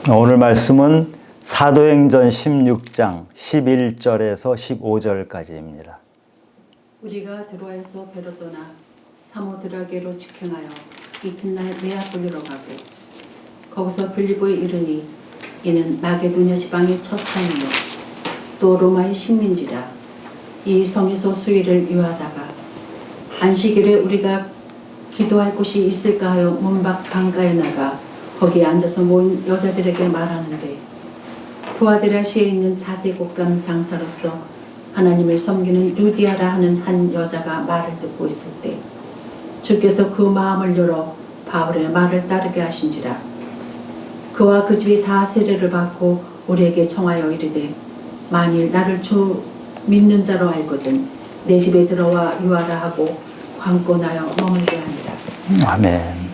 오늘 말씀은 사도행전 16장 11절에서 15절까지입니다. 우리가 드로아에서 배로 떠나 사모드라게로 직행하여 이튿날 네아폴리로 가고 거기서 빌립보에 이르니 이는 마게도냐 지방의 첫 산이요 또 로마의 식민지라. 이 성에서 수일을 유하다가 안식일에 우리가 기도할 곳이 있을까 하여 문밖 강가에 나가 거기에 앉아서 모인 여자들에게 말하는데, 투아드라시에 있는 자세곡감 장사로서 하나님을 섬기는 유디아라 하는 한 여자가 말을 듣고 있을 때 주께서 그 마음을 열어 바울의 말을 따르게 하신지라. 그와 그 집이 다 세례를 받고 우리에게 청하여 이르되, 만일 나를 주 믿는 자로 알거든 내 집에 들어와 유하라 하고 관건하여 머물게 하니라. 아멘.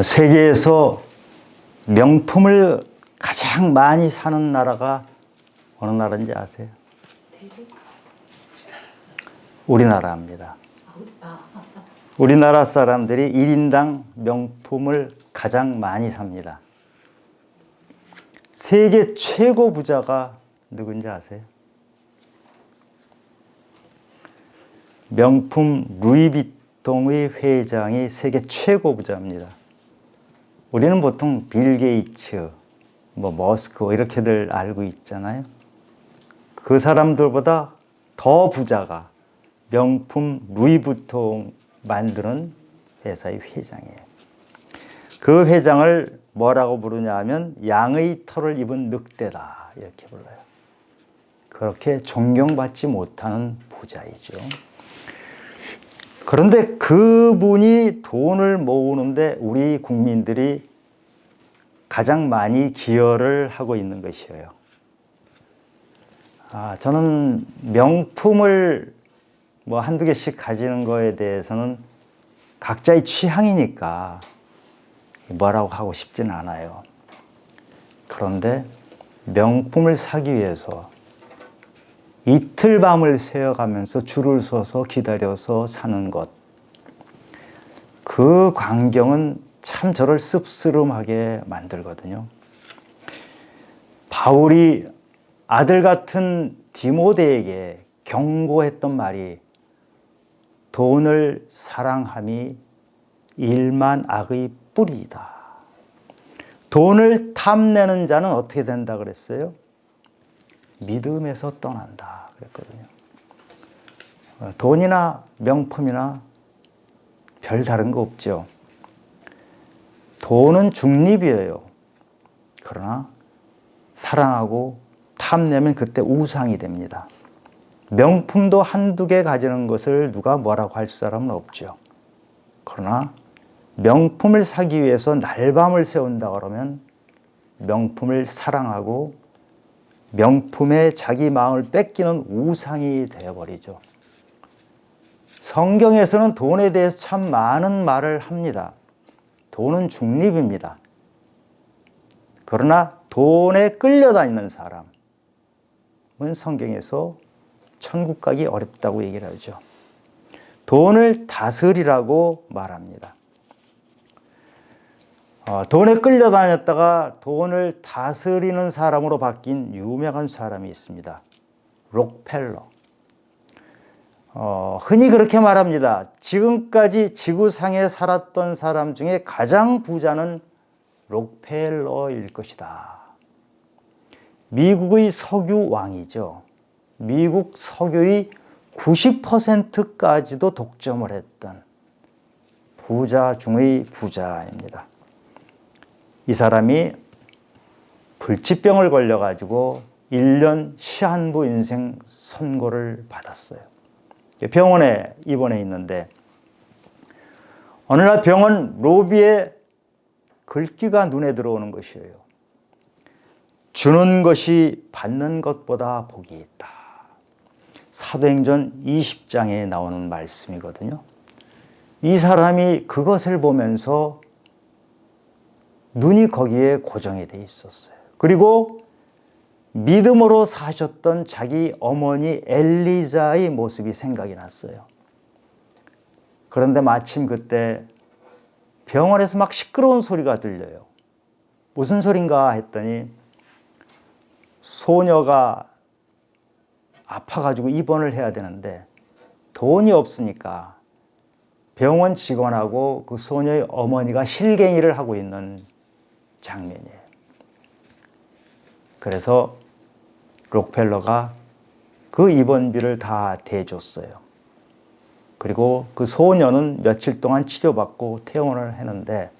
세계에서 명품을 가장 많이 사는 나라가 어느 나라인지 아세요? 우리나라입니다. 우리나라 사람들이 1인당 명품을 가장 많이 삽니다. 세계 최고 부자가 누군지 아세요? 명품 루이비통의 회장이 세계 최고 부자입니다. 우리는 보통 빌 게이츠, 머스크 이렇게들 알고 있잖아요. 그 사람들보다 더 부자가 명품 루이비통 만드는 회사의 회장이에요. 그 회장을 뭐라고 부르냐 하면 양의 털을 입은 늑대다 이렇게 불러요. 그렇게 존경받지 못하는 부자이죠. 그런데 그분이 돈을 모으는데 우리 국민들이 가장 많이 기여를 하고 있는 것이에요. 저는 명품을 한두 개씩 가지는 거에 대해서는 각자의 취향이니까 뭐라고 하고 싶지는 않아요. 그런데 명품을 사기 위해서 이틀 밤을 새어가면서 줄을 서서 기다려서 사는 것, 그 광경은 참 저를 씁쓸하게 만들거든요. 바울이 아들 같은 디모데에게 경고했던 말이, 돈을 사랑함이 일만 악의 뿌리이다. 돈을 탐내는 자는 어떻게 된다 그랬어요? 믿음에서 떠난다 그랬거든요. 돈이나 명품이나 별 다른 거 없죠. 돈은 중립이에요. 그러나 사랑하고 탐내면 그때 우상이 됩니다. 명품도 한두 개 가지는 것을 누가 뭐라고 할 사람은 없죠. 그러나 명품을 사기 위해서 날밤을 새운다 그러면 명품을 사랑하고 명품에 자기 마음을 뺏기는 우상이 되어버리죠. 성경에서는 돈에 대해서 참 많은 말을 합니다. 돈은 중립입니다. 그러나 돈에 끌려다니는 사람은 성경에서 천국 가기 어렵다고 얘기를 하죠. 돈을 다스리라고 말합니다. 돈에 끌려다녔다가 돈을 다스리는 사람으로 바뀐 유명한 사람이 있습니다. 록펠러. 흔히 그렇게 말합니다. 지금까지 지구상에 살았던 사람 중에 가장 부자는 록펠러일 것이다. 미국의 석유 왕이죠. 미국 석유의 90%까지도 독점을 했던 부자 중의 부자입니다. 이 사람이 불치병을 걸려가지고 1년 시한부 인생 선고를 받았어요. 병원에 입원해 있는데 어느 날 병원 로비에 글귀가 눈에 들어오는 것이에요. 주는 것이 받는 것보다 복이 있다. 사도행전 20장에 나오는 말씀이거든요. 이 사람이 그것을 보면서 눈이 거기에 고정이 돼 있었어요. 그리고 믿음으로 사셨던 자기 어머니 엘리자의 모습이 생각이 났어요. 그런데 마침 그때 병원에서 막 시끄러운 소리가 들려요. 무슨 소린가 했더니 소녀가 아파가지고 입원을 해야 되는데 돈이 없으니까 병원 직원하고 그 소녀의 어머니가 실갱이를 하고 있는 장면이에요. 그래서 록펠러가 그 입원비를 다 대줬어요. 그리고 그 소녀는 며칠 동안 치료받고 퇴원을 했는데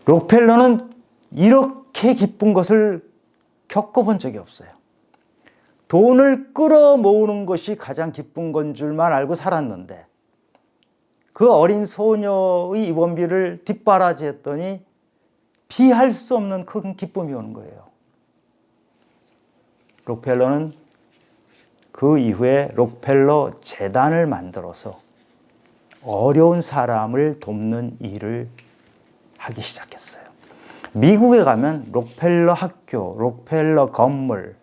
록펠러는 이렇게 기쁜 것을 겪어본 적이 없어요. 돈을 끌어모으는 것이 가장 기쁜 건 줄만 알고 살았는데 그 어린 소녀의 입원비를 뒷바라지했더니 비할 수 없는 큰 기쁨이 오는 거예요. 록펠러는 그 이후에 록펠러 재단을 만들어서 어려운 사람을 돕는 일을 하기 시작했어요. 미국에 가면 록펠러 학교, 록펠러 건물,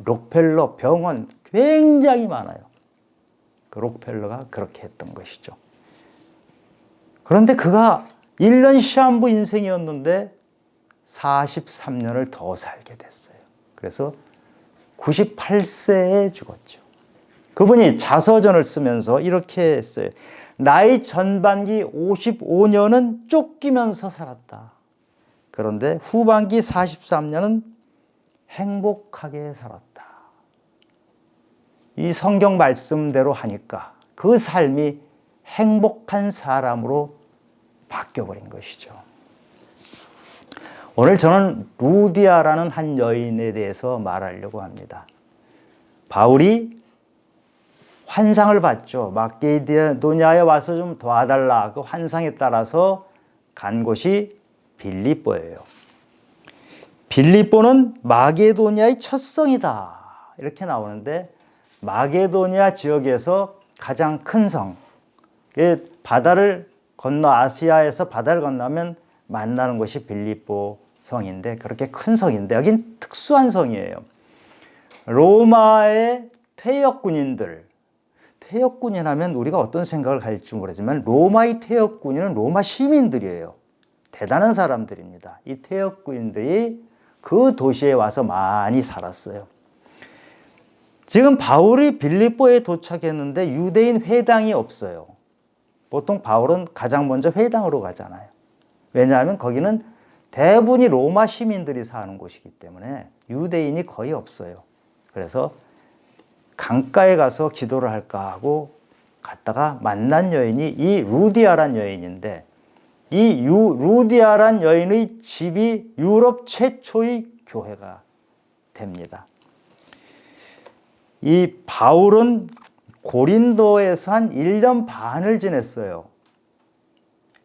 록펠러 병원 굉장히 많아요. 그 록펠러가 그렇게 했던 것이죠. 그런데 그가 1년 시한부 인생이었는데 43년을 더 살게 됐어요. 그래서 98세에 죽었죠. 그분이 자서전을 쓰면서 이렇게 했어요. 나의 전반기 55년은 쫓기면서 살았다. 그런데 후반기 43년은 행복하게 살았다. 이 성경 말씀대로 하니까 그 삶이 행복한 사람으로 바뀌어버린 것이죠. 오늘 저는 루디아라는 한 여인에 대해서 말하려고 합니다. 바울이 환상을 봤죠. 마게도냐에 와서 좀 도와달라. 그 환상에 따라서 간 곳이 빌립보예요. 빌립보는 마게도냐의 첫 성이다. 이렇게 나오는데 마게도냐 지역에서 가장 큰 성. 바다를 건너 아시아에서 바다를 건너면 만나는 곳이 빌립보 성인데 그렇게 큰 성인데 여긴 특수한 성이에요. 로마의 퇴역군인들. 퇴역군인 하면 우리가 어떤 생각을 할지 모르지만 로마의 퇴역군인은 로마 시민들이에요. 대단한 사람들입니다. 이 퇴역군인들이 그 도시에 와서 많이 살았어요. 지금 바울이 빌립보에 도착했는데 유대인 회당이 없어요. 보통 바울은 가장 먼저 회당으로 가잖아요. 왜냐하면 거기는 대부분이 로마 시민들이 사는 곳이기 때문에 유대인이 거의 없어요. 그래서 강가에 가서 기도를 할까 하고 갔다가 만난 여인이 이 루디아란 여인인데 이 루디아란 여인의 집이 유럽 최초의 교회가 됩니다. 이 바울은 고린도에서 한 1년 반을 지냈어요.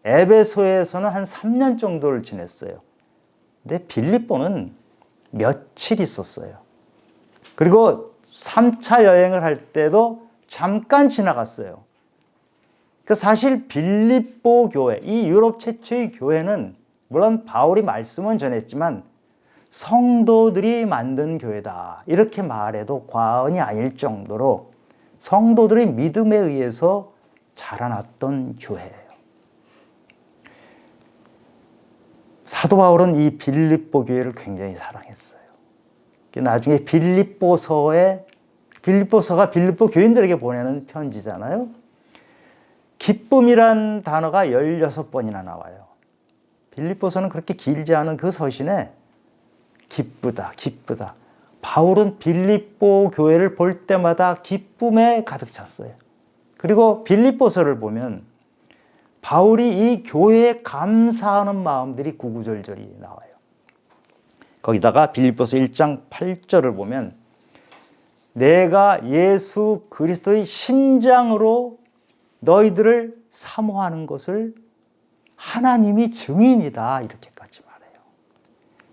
에베소에서는 한 3년 정도를 지냈어요. 근데 빌립보는 며칠 있었어요. 그리고 3차 여행을 할 때도 잠깐 지나갔어요. 사실 빌립보 교회, 이 유럽 최초의 교회는 물론 바울이 말씀은 전했지만 성도들이 만든 교회다. 이렇게 말해도 과언이 아닐 정도로 성도들의 믿음에 의해서 자라났던 교회예요. 사도 바울은 이 빌립보 교회를 굉장히 사랑했어요. 나중에 빌립보서가 빌립보 교인들에게 보내는 편지잖아요. 기쁨이란 단어가 16번이나 나와요. 빌립보서는 그렇게 길지 않은 그 서신에 기쁘다, 기쁘다. 바울은 빌립보 교회를 볼 때마다 기쁨에 가득 찼어요. 그리고 빌립보서를 보면 바울이 이 교회에 감사하는 마음들이 구구절절히 나와요. 거기다가 빌립보서 1장 8절을 보면 내가 예수 그리스도의 심장으로 너희들을 사모하는 것을 하나님이 증인이다. 이렇게까지 말해요.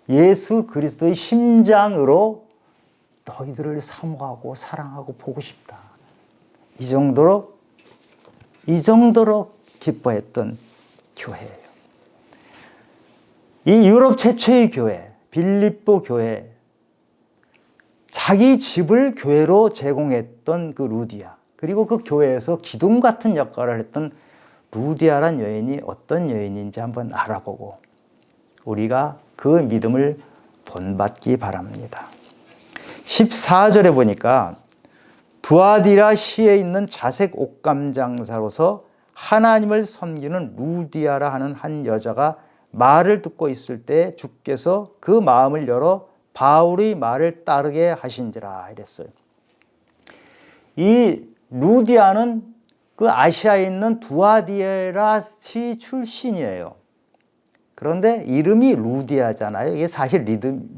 예수 그리스도의 심장으로 너희들을 사모하고 사랑하고 보고 싶다. 이 정도로 기뻐했던 교회예요. 이 유럽 최초의 교회, 빌립보 교회, 자기 집을 교회로 제공했던 그 루디아, 그리고 그 교회에서 기둥 같은 역할을 했던 루디아란 여인이 어떤 여인인지 한번 알아보고 우리가 그 믿음을 본받기 바랍니다. 14절에 보니까 두아디라 시에 있는 자색 옷감 장사로서 하나님을 섬기는 루디아라 하는 한 여자가 말을 듣고 있을 때 주께서 그 마음을 열어 바울의 말을 따르게 하신지라 이랬어요. 이 루디아는 그 아시아에 있는 두아디라 시 출신이에요. 그런데 이름이 루디아잖아요. 이게 사실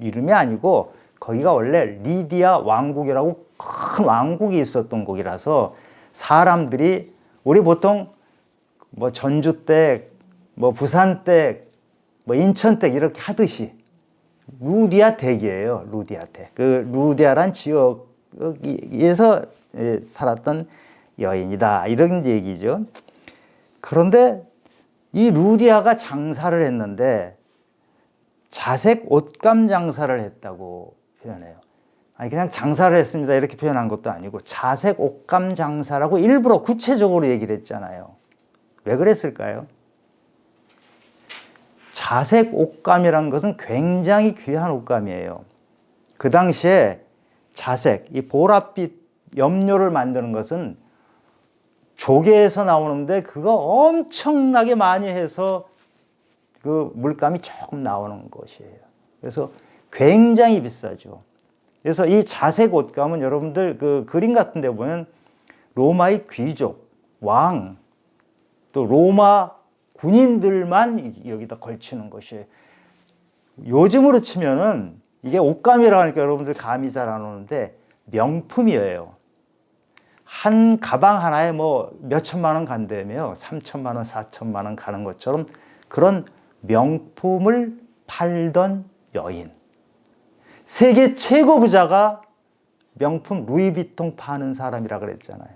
이름이 아니고 거기가 원래 리디아 왕국이라고 큰 왕국이 있었던 곳이라서 사람들이 우리 보통 뭐 전주 댁, 뭐 부산 댁, 뭐 인천 댁 이렇게 하듯이 루디아 댁이에요. 루디아 댁. 그 루디아란 지역에서 살았던 여인이다. 이런 얘기죠. 그런데 이 루디아가 장사를 했는데 자색 옷감 장사를 했다고 표현해요. 아니 그냥 장사를 했습니다 이렇게 표현한 것도 아니고 자색 옷감 장사라고 일부러 구체적으로 얘기를 했잖아요. 왜 그랬을까요? 자색 옷감이라는 것은 굉장히 귀한 옷감이에요. 그 당시에 자색, 이 보랏빛 염료를 만드는 것은 조개에서 나오는데 그거 엄청나게 많이 해서 그 물감이 조금 나오는 것이에요. 그래서 굉장히 비싸죠. 그래서 이 자색 옷감은 여러분들 그 그림 같은 데 보면 로마의 귀족, 왕, 또 로마 군인들만 여기다 걸치는 것이에요. 요즘으로 치면은 이게 옷감이라고 하니까 여러분들 감이 잘 안 오는데 명품이에요. 한 가방 하나에 뭐 몇천만 원 간다며 3천만 원, 4천만 원 가는 것처럼 그런 명품을 팔던 여인. 세계 최고 부자가 명품 루이비통 파는 사람이라 그랬잖아요.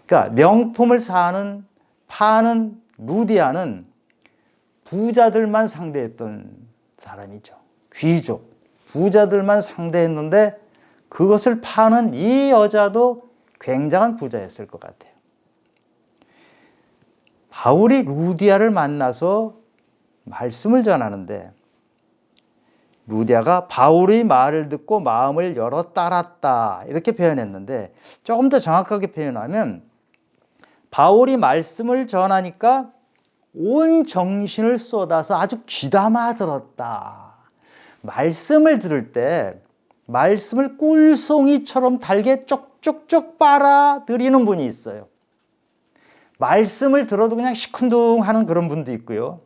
그러니까 명품을 파는 루디아는 부자들만 상대했던 사람이죠. 귀족, 부자들만 상대했는데 그것을 파는 이 여자도 굉장한 부자였을 것 같아요. 바울이 루디아를 만나서 말씀을 전하는데 루디아가 바울의 말을 듣고 마음을 열어 따랐다 이렇게 표현했는데 조금 더 정확하게 표현하면 바울이 말씀을 전하니까 온 정신을 쏟아서 아주 귀담아 들었다. 말씀을 들을 때 말씀을 꿀송이처럼 달게 쪽쪽쪽 빨아들이는 분이 있어요. 말씀을 들어도 그냥 시큰둥하는 그런 분도 있고요.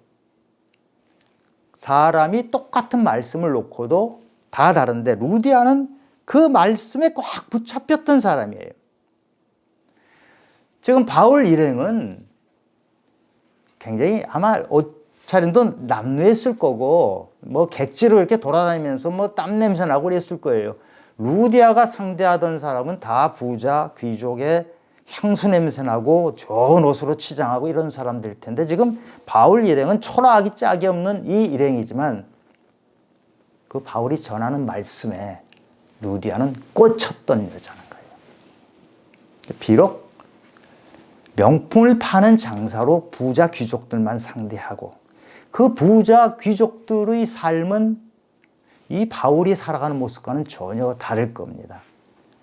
사람이 똑같은 말씀을 놓고도 다 다른데 루디아는 그 말씀에 꽉 붙잡혔던 사람이에요. 지금 바울 일행은 굉장히 아마 옷차림도 남루했을 거고 뭐 객지로 이렇게 돌아다니면서 뭐 땀 냄새 나고 그랬을 거예요. 루디아가 상대하던 사람은 다 부자, 귀족의 향수 냄새 나고 좋은 옷으로 치장하고 이런 사람들일 텐데 지금 바울 일행은 초라하기 짝이 없는 이 일행이지만 그 바울이 전하는 말씀에 루디아는 꽂혔던 여자는 거예요. 비록 명품을 파는 장사로 부자 귀족들만 상대하고 그 부자 귀족들의 삶은 이 바울이 살아가는 모습과는 전혀 다를 겁니다.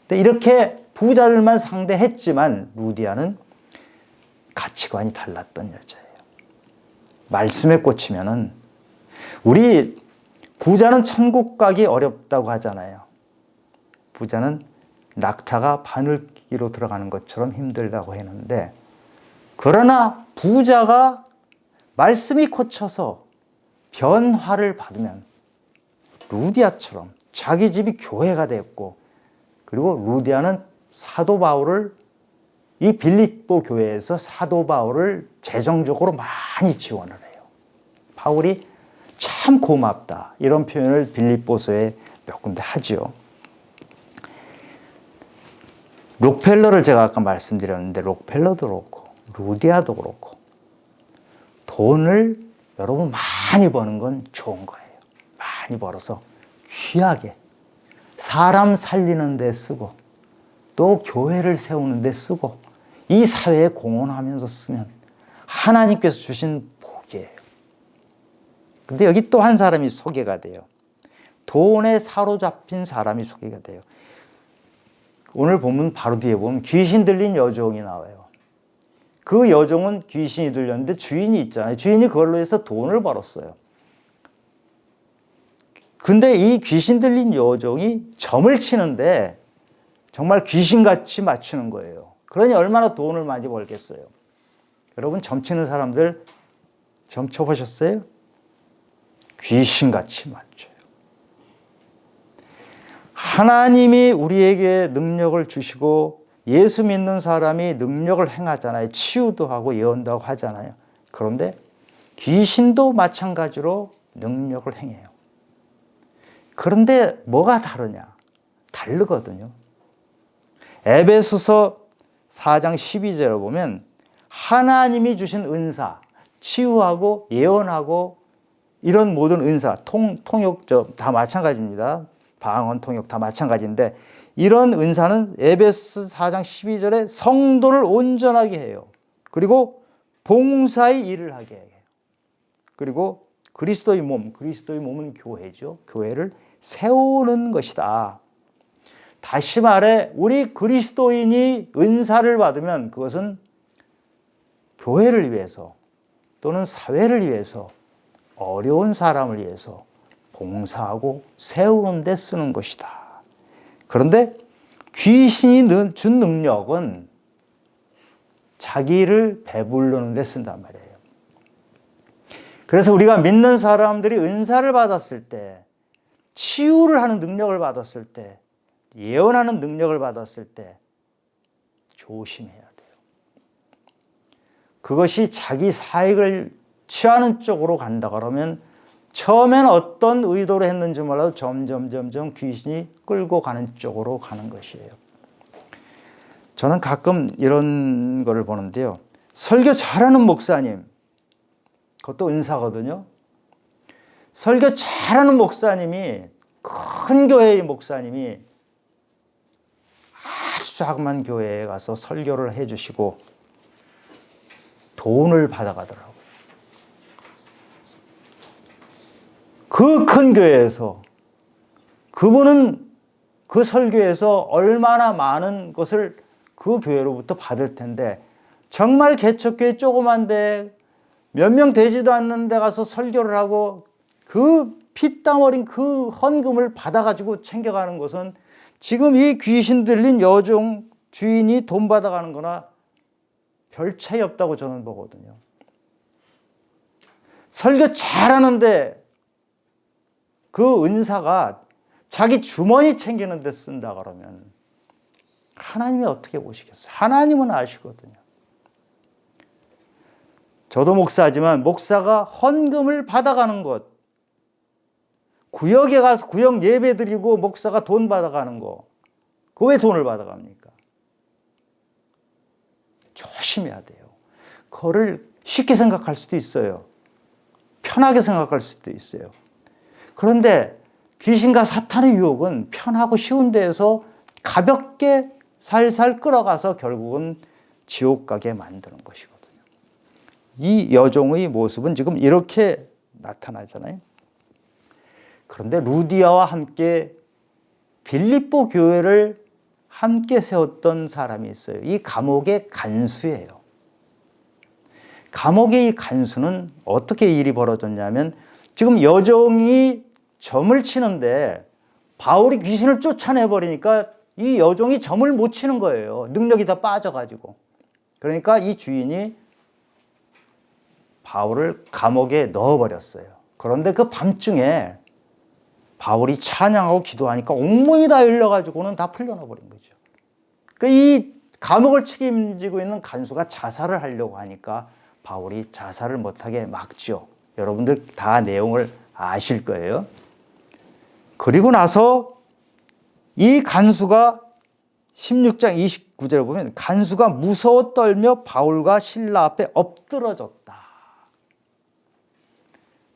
근데 이렇게 부자들만 상대했지만 루디아는 가치관이 달랐던 여자예요. 말씀에 꽂히면은 우리 부자는 천국 가기 어렵다고 하잖아요. 부자는 낙타가 바늘기로 들어가는 것처럼 힘들다고 했는데 그러나 부자가 말씀이 꽂혀서 변화를 받으면 루디아처럼 자기 집이 교회가 됐고 그리고 루디아는 사도 바울을 이 빌립보 교회에서 사도 바울을 재정적으로 많이 지원을 해요. 바울이 참 고맙다 이런 표현을 빌립보서에 몇 군데 하죠. 록펠러를 제가 아까 말씀드렸는데 록펠러도 그렇고 루디아도 그렇고 돈을 여러분 많이 버는 건 좋은 거예요. 많이 벌어서 귀하게 사람 살리는 데 쓰고 또 교회를 세우는 데 쓰고 이 사회에 공헌하면서 쓰면 하나님께서 주신 복이에요. 근데 여기 또 한 사람이 소개가 돼요. 돈에 사로잡힌 사람이 소개가 돼요. 오늘 보면 바로 뒤에 보면 귀신 들린 여종이 나와요. 그 여종은 귀신이 들렸는데 주인이 있잖아요. 주인이 그걸로 해서 돈을 벌었어요. 근데 이 귀신 들린 여종이 점을 치는데 정말 귀신같이 맞추는 거예요. 그러니 얼마나 돈을 많이 벌겠어요. 여러분 점 치는 사람들 점 쳐보셨어요? 귀신같이 맞춰요. 하나님이 우리에게 능력을 주시고 예수 믿는 사람이 능력을 행하잖아요. 치유도 하고 예언도 하고 하잖아요. 그런데 귀신도 마찬가지로 능력을 행해요. 그런데 뭐가 다르냐? 다르거든요. 에베소서 4장 12절에 보면 하나님이 주신 은사, 치유하고 예언하고 이런 모든 은사, 통역 다 마찬가지입니다. 방언, 통역 다 마찬가지인데 이런 은사는 에베소 4장 12절에 성도를 온전하게 해요. 그리고 봉사의 일을 하게 해요. 그리고 그리스도의 몸은 교회죠. 교회를 세우는 것이다. 다시 말해 우리 그리스도인이 은사를 받으면 그것은 교회를 위해서 또는 사회를 위해서 어려운 사람을 위해서 봉사하고 세우는 데 쓰는 것이다. 그런데 귀신이 준 능력은 자기를 배부르는 데 쓴단 말이에요. 그래서 우리가 믿는 사람들이 은사를 받았을 때, 치유를 하는 능력을 받았을 때, 예언하는 능력을 받았을 때 조심해야 돼요. 그것이 자기 사익을 취하는 쪽으로 간다 그러면 처음엔 어떤 의도로 했는지 몰라도 점점 귀신이 끌고 가는 쪽으로 가는 것이에요. 저는 가끔 이런 거를 보는데요. 설교 잘하는 목사님, 그것도 은사거든요. 설교 잘하는 목사님이, 큰 교회의 목사님이 아주 자그마한 교회에 가서 설교를 해주시고 돈을 받아가더라고요. 그 큰 교회에서 그분은 그 설교에서 얼마나 많은 것을 그 교회로부터 받을 텐데 정말 개척교회 조그만데 몇 명 되지도 않는 데 가서 설교를 하고 그 피땀 어린 그 헌금을 받아가지고 챙겨가는 것은 지금 이 귀신 들린 여종 주인이 돈 받아가는 거나 별 차이 없다고 저는 보거든요. 설교 잘하는데 그 은사가 자기 주머니 챙기는 데 쓴다 그러면 하나님이 어떻게 보시겠어요? 하나님은 아시거든요. 저도 목사지만 목사가 헌금을 받아가는 것, 구역에 가서 구역 예배 드리고 목사가 돈 받아가는 거, 그 왜 돈을 받아갑니까? 조심해야 돼요. 그거를 쉽게 생각할 수도 있어요. 편하게 생각할 수도 있어요. 그런데 귀신과 사탄의 유혹은 편하고 쉬운 데에서 가볍게 살살 끌어가서 결국은 지옥 가게 만드는 것이거든요. 이 여종의 모습은 지금 이렇게 나타나잖아요. 그런데 루디아와 함께 빌립보 교회를 함께 세웠던 사람이 있어요. 이 감옥의 간수예요. 감옥의 이 간수는 어떻게 일이 벌어졌냐면 지금 여종이 점을 치는데 바울이 귀신을 쫓아내버리니까 이 여종이 점을 못 치는 거예요. 능력이 다 빠져가지고. 그러니까 이 주인이 바울을 감옥에 넣어버렸어요. 그런데 그 밤중에 바울이 찬양하고 기도하니까 옥문이 다 열려가지고는 다 풀려나버린 거죠. 그러니까 이 감옥을 책임지고 있는 간수가 자살을 하려고 하니까 바울이 자살을 못하게 막죠. 여러분들 다 내용을 아실 거예요. 그리고 나서 이 간수가 16장 29절에 보면 간수가 무서워 떨며 바울과 실라 앞에 엎드러졌다.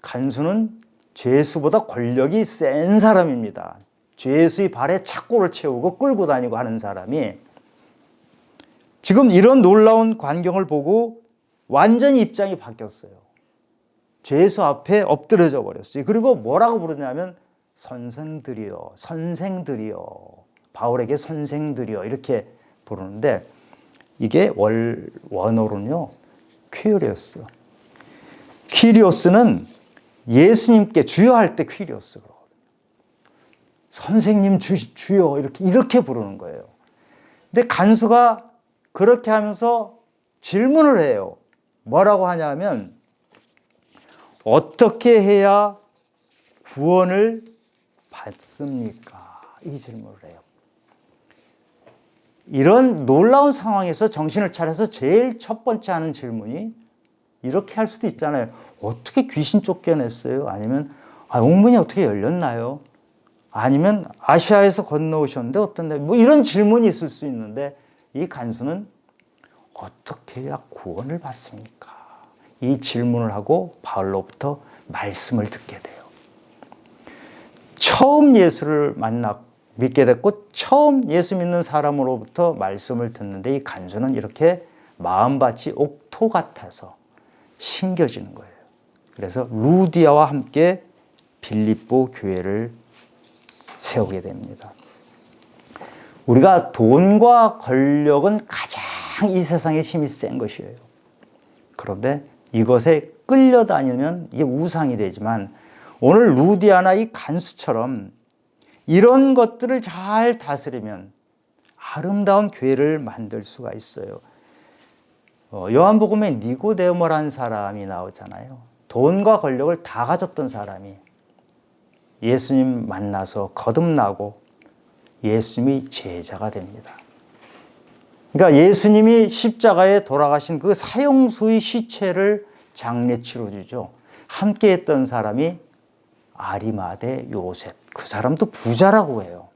간수는 죄수보다 권력이 센 사람입니다. 죄수의 발에 착고를 채우고 끌고 다니고 하는 사람이 지금 이런 놀라운 광경을 보고 완전히 입장이 바뀌었어요. 죄수 앞에 엎드려져 버렸어요. 그리고 뭐라고 부르냐면 선생들이여, 선생들이여, 바울에게 선생들이여 이렇게 부르는데 이게 원어로는요 퀴리오스. 퀴리오스는 예수님께 주여 할 때 퀴리오스 그러거든요. 선생님 주여 이렇게 부르는 거예요. 근데 간수가 그렇게 하면서 질문을 해요. 뭐라고 하냐면 어떻게 해야 구원을 받습니까? 이 질문을 해요. 이런 놀라운 상황에서 정신을 차려서 제일 첫 번째 하는 질문이 이렇게 할 수도 있잖아요. 어떻게 귀신 쫓겨냈어요? 아니면 옥문이 어떻게 열렸나요? 아니면 아시아에서 건너오셨는데 어떤데? 뭐 이런 질문이 있을 수 있는데 이 간수는 어떻게 해야 구원을 받습니까? 이 질문을 하고 바울로부터 말씀을 듣게 돼요. 처음 예수를 믿게 됐고 처음 예수 믿는 사람으로부터 말씀을 듣는데 이 간수는 이렇게 마음밭이 옥토 같아서 심겨지는 거예요. 그래서 루디아와 함께 빌립보 교회를 세우게 됩니다. 우리가 돈과 권력은 가장 이 세상에 힘이 센 것이에요. 그런데 이것에 끌려다니면 이게 우상이 되지만 오늘 루디아나 이 간수처럼 이런 것들을 잘 다스리면 아름다운 교회를 만들 수가 있어요. 요한복음에 니고데모라는 사람이 나오잖아요. 돈과 권력을 다 가졌던 사람이 예수님 만나서 거듭나고 예수님이 제자가 됩니다. 그러니까 예수님이 십자가에 돌아가신 그 사형수의 시체를 장례 치러주죠. 함께 했던 사람이 아리마대 요셉. 그 사람도 부자라고 해요.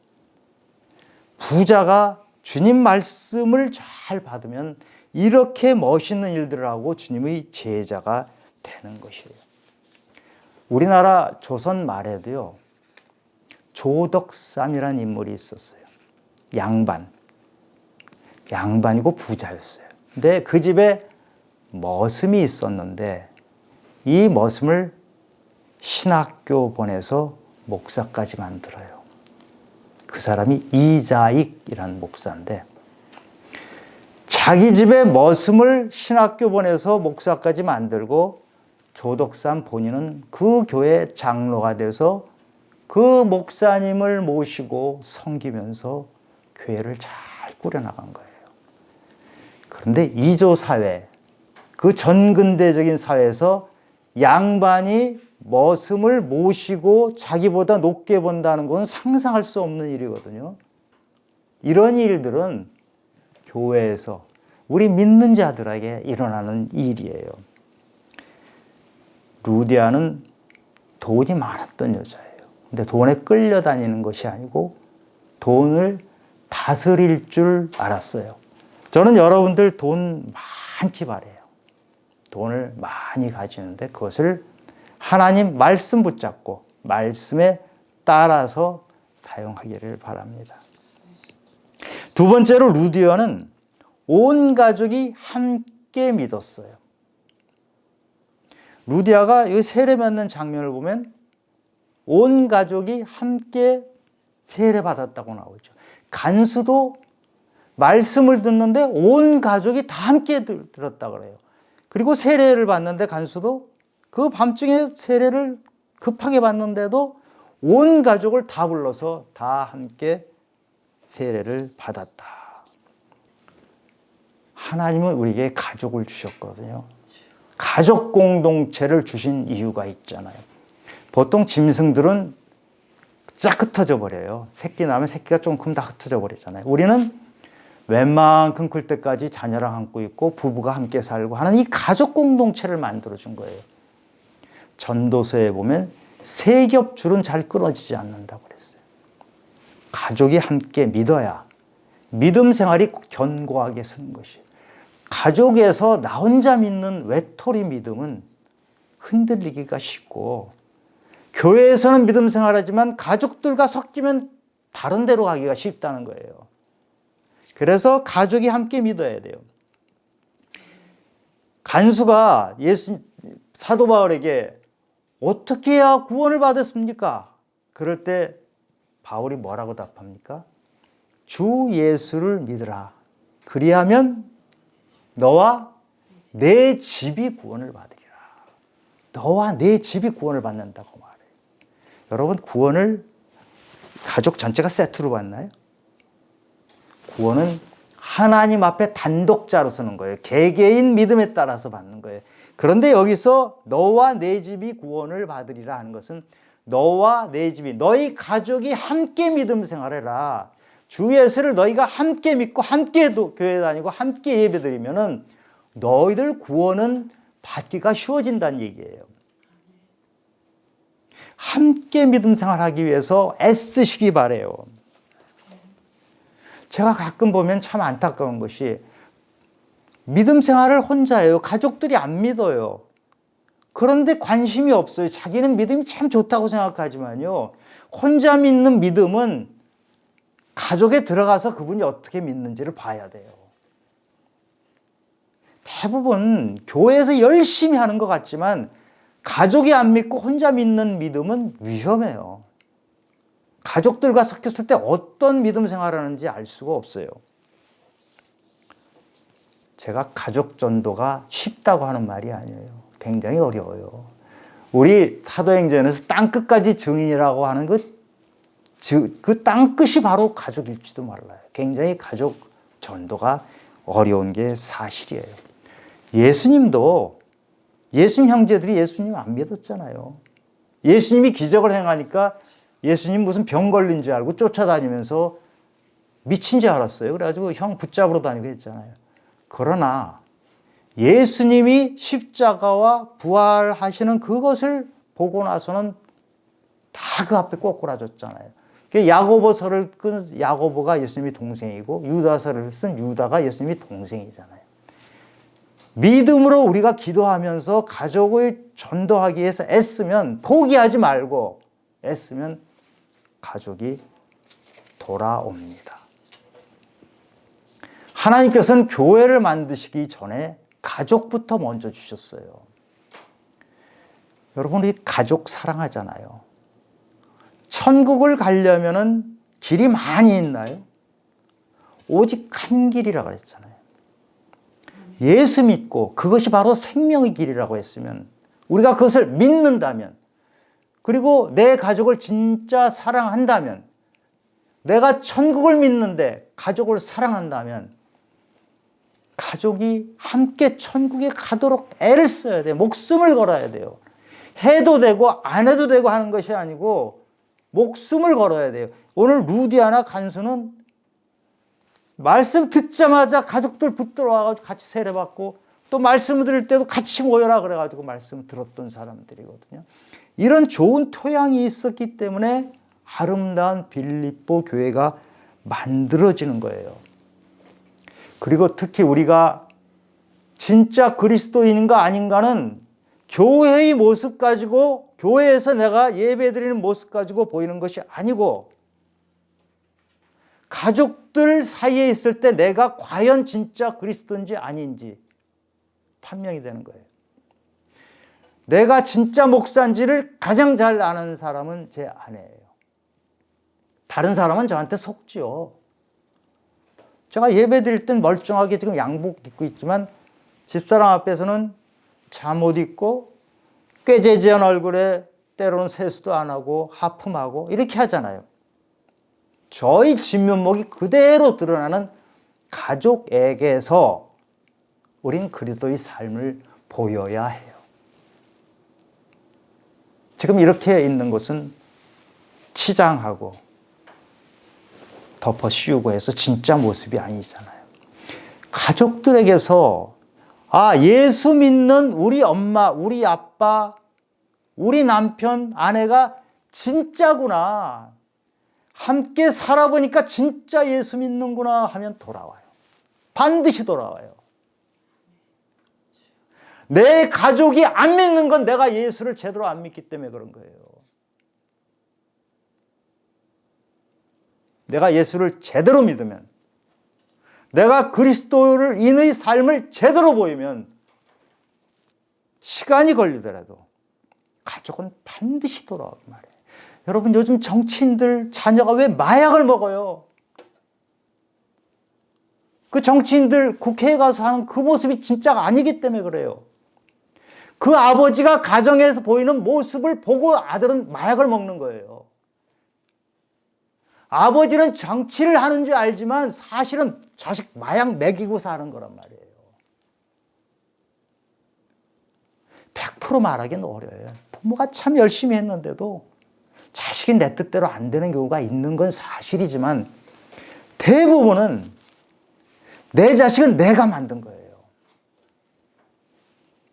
부자가 주님 말씀을 잘 받으면 이렇게 멋있는 일들을 하고 주님의 제자가 되는 것이에요. 우리나라 조선 말에도요. 조덕삼이라는 인물이 있었어요. 양반이고 부자였어요. 근데 그 집에 머슴이 있었는데 이 머슴을 신학교 보내서 목사까지 만들어요. 그 사람이 이자익이라는 목사인데 자기 집에 머슴을 신학교 보내서 목사까지 만들고 조덕삼 본인은 그 교회 장로가 돼서 그 목사님을 모시고 섬기면서 교회를 잘 꾸려나간 거예요. 그런데 이조 사회, 그 전근대적인 사회에서 양반이 머슴을 모시고 자기보다 높게 본다는 건 상상할 수 없는 일이거든요. 이런 일들은 교회에서 우리 믿는 자들에게 일어나는 일이에요. 루디아는 돈이 많았던 여자예요. 근데 돈에 끌려다니는 것이 아니고 돈을 다스릴 줄 알았어요. 저는 여러분들 돈 많기 바래요. 돈을 많이 가지는데 그것을 하나님 말씀 붙잡고 말씀에 따라서 사용하기를 바랍니다. 두 번째로 루디아는 온 가족이 함께 믿었어요. 루디아가 이 세례받는 장면을 보면 온 가족이 함께 세례받았다고 나오죠. 간수도 말씀을 듣는데 온 가족이 다 함께 들었다 그래요. 그리고 세례를 받는데 간수도 그 밤중에 세례를 급하게 받는데도 온 가족을 다 불러서 다 함께 세례를 받았다. 하나님은 우리에게 가족을 주셨거든요. 가족 공동체를 주신 이유가 있잖아요. 보통 짐승들은 쫙 흩어져 버려요. 새끼 나면 새끼가 좀 크면 다 흩어져 버리잖아요. 우리는 웬만큼 클 때까지 자녀랑 함께 있고 부부가 함께 살고 하는 이 가족 공동체를 만들어준 거예요. 전도서에 보면 세겹줄은 잘 끊어지지 않는다고 그랬어요. 가족이 함께 믿어야 믿음 생활이 견고하게 서는 것이에요. 가족에서 나 혼자 믿는 외톨이 믿음은 흔들리기가 쉽고 교회에서는 믿음 생활하지만 가족들과 섞이면 다른 데로 가기가 쉽다는 거예요. 그래서 가족이 함께 믿어야 돼요. 간수가 사도 바울에게 어떻게 해야 구원을 받았습니까? 그럴 때 바울이 뭐라고 답합니까? 주 예수를 믿으라. 그리하면 너와 내 집이 구원을 받으리라. 너와 내 집이 구원을 받는다고 말해요. 여러분, 구원을 가족 전체가 세트로 받나요? 구원은 하나님 앞에 단독자로 서는 거예요. 개개인 믿음에 따라서 받는 거예요. 그런데 여기서 너와 내 집이 구원을 받으리라 하는 것은 너와 내 집이, 너희 가족이 함께 믿음 생활해라. 주 예수를 너희가 함께 믿고 함께 교회 다니고 함께 예배드리면은 너희들 구원은 받기가 쉬워진다는 얘기예요. 함께 믿음 생활하기 위해서 애쓰시기 바래요. 제가 가끔 보면 참 안타까운 것이 믿음 생활을 혼자 해요. 가족들이 안 믿어요. 그런데 관심이 없어요. 자기는 믿음이 참 좋다고 생각하지만요. 혼자 믿는 믿음은 가족에 들어가서 그분이 어떻게 믿는지를 봐야 돼요. 대부분 교회에서 열심히 하는 것 같지만 가족이 안 믿고 혼자 믿는 믿음은 위험해요. 가족들과 섞였을 때 어떤 믿음 생활하는지 알 수가 없어요. 제가 가족 전도가 쉽다고 하는 말이 아니에요. 굉장히 어려워요. 우리 사도행전에서 땅끝까지 증인이라고 하는 그 땅끝이 바로 가족일지도 몰라요. 굉장히 가족 전도가 어려운 게 사실이에요. 예수님도 예수님 형제들이 예수님 안 믿었잖아요. 예수님이 기적을 행하니까 예수님 무슨 병 걸린 줄 알고 쫓아다니면서 미친 줄 알았어요. 그래가지고 형 붙잡으러 다니고 했잖아요. 그러나 예수님이 십자가와 부활하시는 그것을 보고 나서는 다 그 앞에 꼬꾸라졌잖아요. 야고보서를 쓴 야고보가 예수님이 동생이고 유다서를 쓴 유다가 예수님이 동생이잖아요. 믿음으로 우리가 기도하면서 가족을 전도하기 위해서 애쓰면, 포기하지 말고 애쓰면 가족이 돌아옵니다. 하나님께서는 교회를 만드시기 전에 가족부터 먼저 주셨어요. 여러분, 우리 가족 사랑하잖아요. 천국을 가려면 길이 많이 있나요? 오직 한 길이라고 그랬잖아요. 예수 믿고 그것이 바로 생명의 길이라고 했으면, 우리가 그것을 믿는다면, 그리고 내 가족을 진짜 사랑한다면, 내가 천국을 믿는데 가족을 사랑한다면 가족이 함께 천국에 가도록 애를 써야 돼요. 목숨을 걸어야 돼요. 해도 되고 안 해도 되고 하는 것이 아니고 목숨을 걸어야 돼요. 오늘 루디아나 간수는 말씀 듣자마자 가족들 붙들어 와가지고 같이 세례받고, 또 말씀을 들을 때도 같이 모여라 그래가지고 말씀 들었던 사람들이거든요. 이런 좋은 토양이 있었기 때문에 아름다운 빌립보 교회가 만들어지는 거예요. 그리고 특히 우리가 진짜 그리스도인인가 아닌가는 교회의 모습 가지고, 교회에서 내가 예배드리는 모습 가지고 보이는 것이 아니고, 가족들 사이에 있을 때 내가 과연 진짜 그리스도인지 아닌지 판명이 되는 거예요. 내가 진짜 목사인지를 가장 잘 아는 사람은 제 아내예요. 다른 사람은 저한테 속지요. 제가 예배 드릴 땐 멀쩡하게 지금 양복 입고 있지만 집사람 앞에서는 잠옷 입고 꾀재재한 얼굴에 때로는 세수도 안 하고 하품하고 이렇게 하잖아요. 저희 진면목이 그대로 드러나는 가족에게서 우린 그리스도의 삶을 보여야 해요. 지금 이렇게 있는 것은 치장하고 덮어 씌우고 해서 진짜 모습이 아니잖아요. 가족들에게서 예수 믿는 우리 엄마, 우리 아빠, 우리 남편, 아내가 진짜구나, 함께 살아보니까 진짜 예수 믿는구나 하면 돌아와요. 반드시 돌아와요. 내 가족이 안 믿는 건 내가 예수를 제대로 안 믿기 때문에 그런 거예요. 내가 예수를 제대로 믿으면, 내가 그리스도인의 삶을 제대로 보이면 시간이 걸리더라도 가족은 반드시 돌아오기 말이에요. 여러분 요즘 정치인들 자녀가 왜 마약을 먹어요? 그 정치인들 국회에 가서 하는 그 모습이 진짜가 아니기 때문에 그래요. 그 아버지가 가정에서 보이는 모습을 보고 아들은 마약을 먹는 거예요. 아버지는 정치를 하는 줄 알지만 사실은 자식 마약 먹이고 사는 거란 말이에요. 100% 말하기는 어려워요. 부모가 참 열심히 했는데도 자식이 내 뜻대로 안 되는 경우가 있는 건 사실이지만 대부분은 내 자식은 내가 만든 거예요.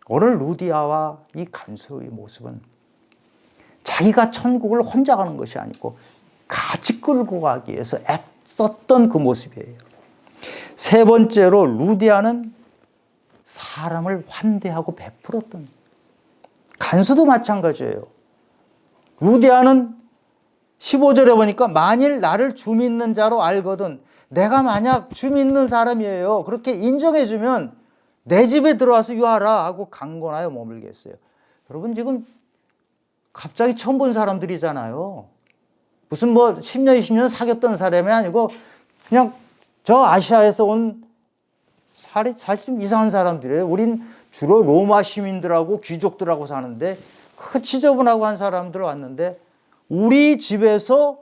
오늘 루디아와 이 간수의 모습은 자기가 천국을 혼자 가는 것이 아니고 같이 끌고 가기 위해서 애썼던 그 모습이에요. 세 번째로 루디아는 사람을 환대하고 베풀었던, 간수도 마찬가지예요. 루디아는 15절에 보니까 만일 나를 주 믿는 자로 알거든, 내가 만약 주 믿는 사람이에요, 그렇게 인정해주면 내 집에 들어와서 유하라 하고 강권하여 머물게 했어요. 여러분 지금 갑자기 처음 본 사람들이잖아요. 무슨 뭐 10년, 20년 사귀었던 사람이 아니고 그냥 저 아시아에서 온 사실 좀 이상한 사람들이에요. 우린 주로 로마 시민들하고 귀족들하고 사는데 그 지저분하고 한 사람들 왔는데 우리 집에서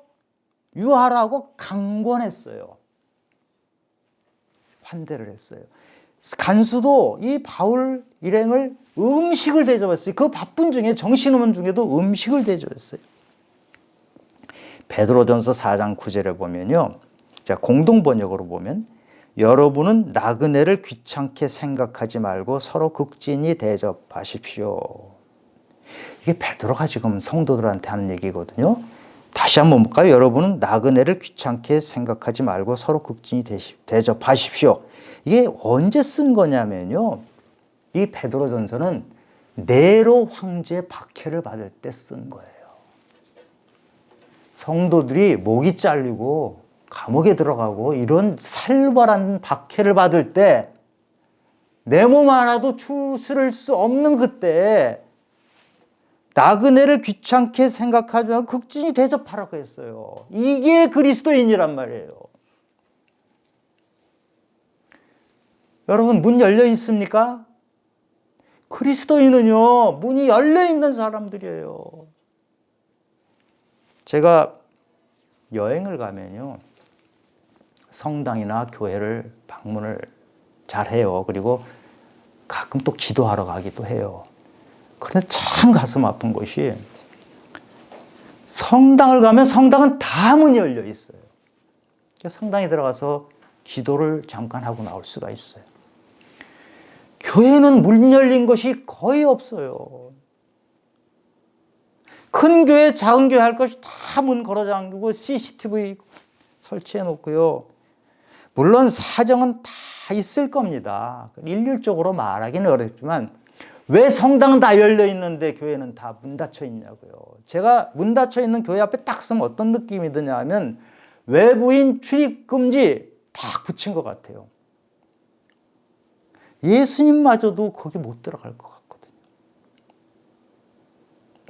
유하라고 강권했어요. 환대를 했어요. 간수도 이 바울 일행을 음식을 대접했어요. 그 바쁜 중에, 정신없는 중에도 음식을 대접했어요. 베드로전서 4장 9절에 보면요, 자, 공동 번역으로 보면 여러분은 나그네를 귀찮게 생각하지 말고 서로 극진히 대접하십시오. 이게 베드로가 지금 성도들한테 하는 얘기거든요. 다시 한번 볼까요? 여러분은 나그네를 귀찮게 생각하지 말고 서로 극진히 대접하십시오. 이게 언제 쓴 거냐면요, 이 베드로전서는 네로 황제 박해를 받을 때 쓴 거예요. 성도들이 목이 잘리고 감옥에 들어가고 이런 살벌한 박해를 받을 때 내 몸 하나도 추스를 수 없는 그때 나그네를 귀찮게 생각하지 말고 극진히 대접하라고 했어요. 이게 그리스도인이란 말이에요. 여러분 문 열려 있습니까? 그리스도인은요, 문이 열려 있는 사람들이에요. 제가 여행을 가면요, 성당이나 교회를 방문을 잘 해요. 그리고 가끔 또 기도하러 가기도 해요. 그런데 참 가슴 아픈 것이 성당을 가면 성당은 다 문이 열려 있어요. 성당에 들어가서 기도를 잠깐 하고 나올 수가 있어요. 교회는 문 열린 것이 거의 없어요. 큰 교회, 작은 교회 할 것이 다 문 걸어 잠그고 CCTV 설치해 놓고요. 물론 사정은 다 있을 겁니다. 일률적으로 말하기는 어렵지만 왜 성당 다 열려 있는데 교회는 다 문 닫혀 있냐고요. 제가 문 닫혀 있는 교회 앞에 딱 서면 어떤 느낌이 드냐 하면 외부인 출입 금지 딱 붙인 것 같아요. 예수님마저도 거기 못 들어갈 것 같거든요.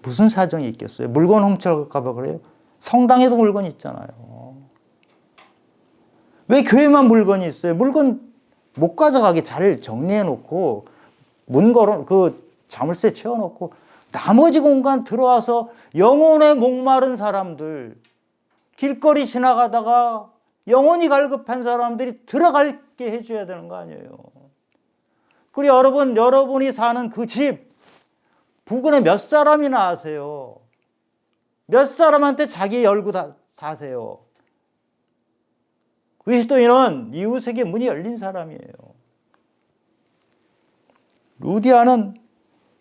무슨 사정이 있겠어요? 물건 훔쳐갈까 봐 그래요? 성당에도 물건이 있잖아요. 왜 교회만 물건이 있어요? 물건 못 가져가게 잘 정리해 놓고 문 걸어 그 자물쇠 채워 놓고 나머지 공간 들어와서 영혼에 목마른 사람들, 길거리 지나가다가 영혼이 갈급한 사람들이 들어갈게 해줘야 되는 거 아니에요. 그리고 여러분이 사는 그 집 부근에 몇 사람이나 아세요? 몇 사람한테 자기 열고 사세요? 그리스도인은 이웃에게 문이 열린 사람이에요. 루디아는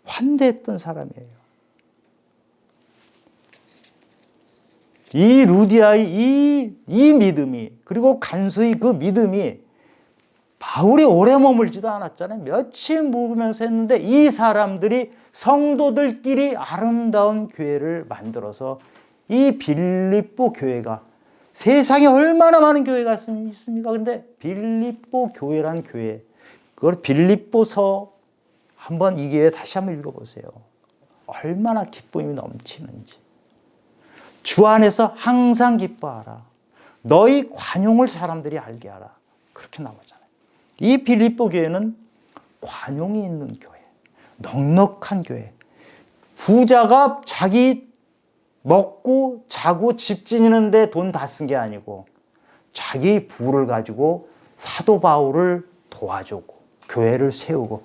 환대했던 사람이에요. 이 루디아의 이 믿음이, 그리고 간수의 그 믿음이 바울이 오래 머물지도 않았잖아요. 며칠 묵으면서 했는데 이 사람들이 성도들끼리 아름다운 교회를 만들어서 이 빌립보 교회가, 세상에 얼마나 많은 교회가 있습니까? 근데 빌립보 교회란 교회, 그걸 빌립보서 한번 이 기회에 다시 한번 읽어보세요. 얼마나 기쁨이 넘치는지. 주 안에서 항상 기뻐하라. 너희 관용을 사람들이 알게 하라. 그렇게 나오잖아요. 이 빌립보 교회는 관용이 있는 교회, 넉넉한 교회. 부자가 자기 먹고 자고 집 지니는데 돈 다 쓴 게 아니고 자기 부를 가지고 사도 바울을 도와주고 교회를 세우고,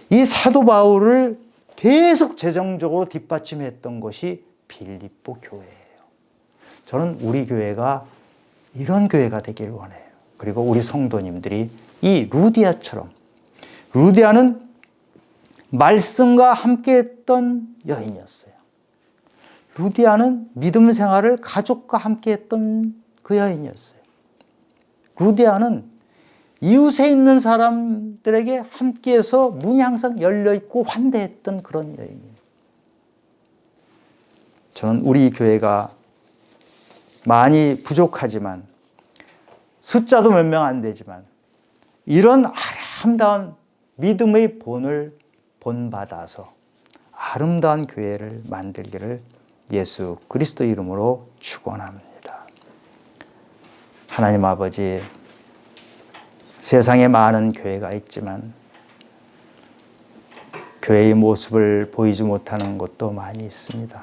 이 사도 바울을 계속 재정적으로 뒷받침했던 것이 빌립보 교회예요. 저는 우리 교회가 이런 교회가 되길 원해요. 그리고 우리 성도님들이 이 루디아처럼, 루디아는 말씀과 함께했던 여인이었어요. 루디아는 믿음 생활을 가족과 함께했던 그 여인이었어요. 루디아는 이웃에 있는 사람들에게 함께해서 문이 항상 열려있고 환대했던 그런 여인이에요. 저는 우리 교회가 많이 부족하지만, 숫자도 몇 명 안 되지만, 이런 아름다운 믿음의 본을 본받아서 아름다운 교회를 만들기를 예수 그리스도 이름으로 축원합니다. 하나님 아버지, 세상에 많은 교회가 있지만 교회의 모습을 보이지 못하는 곳도 많이 있습니다.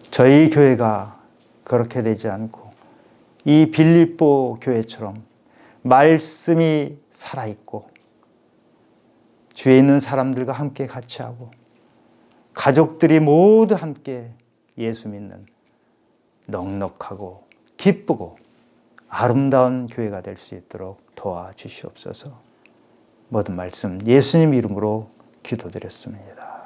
저희 교회가 그렇게 되지 않고 이 빌립보 교회처럼 말씀이 살아있고 주위에 있는 사람들과 함께 같이 하고 가족들이 모두 함께 예수 믿는 넉넉하고 기쁘고 아름다운 교회가 될 수 있도록 도와주시옵소서. 모든 말씀 예수님 이름으로 기도드렸습니다.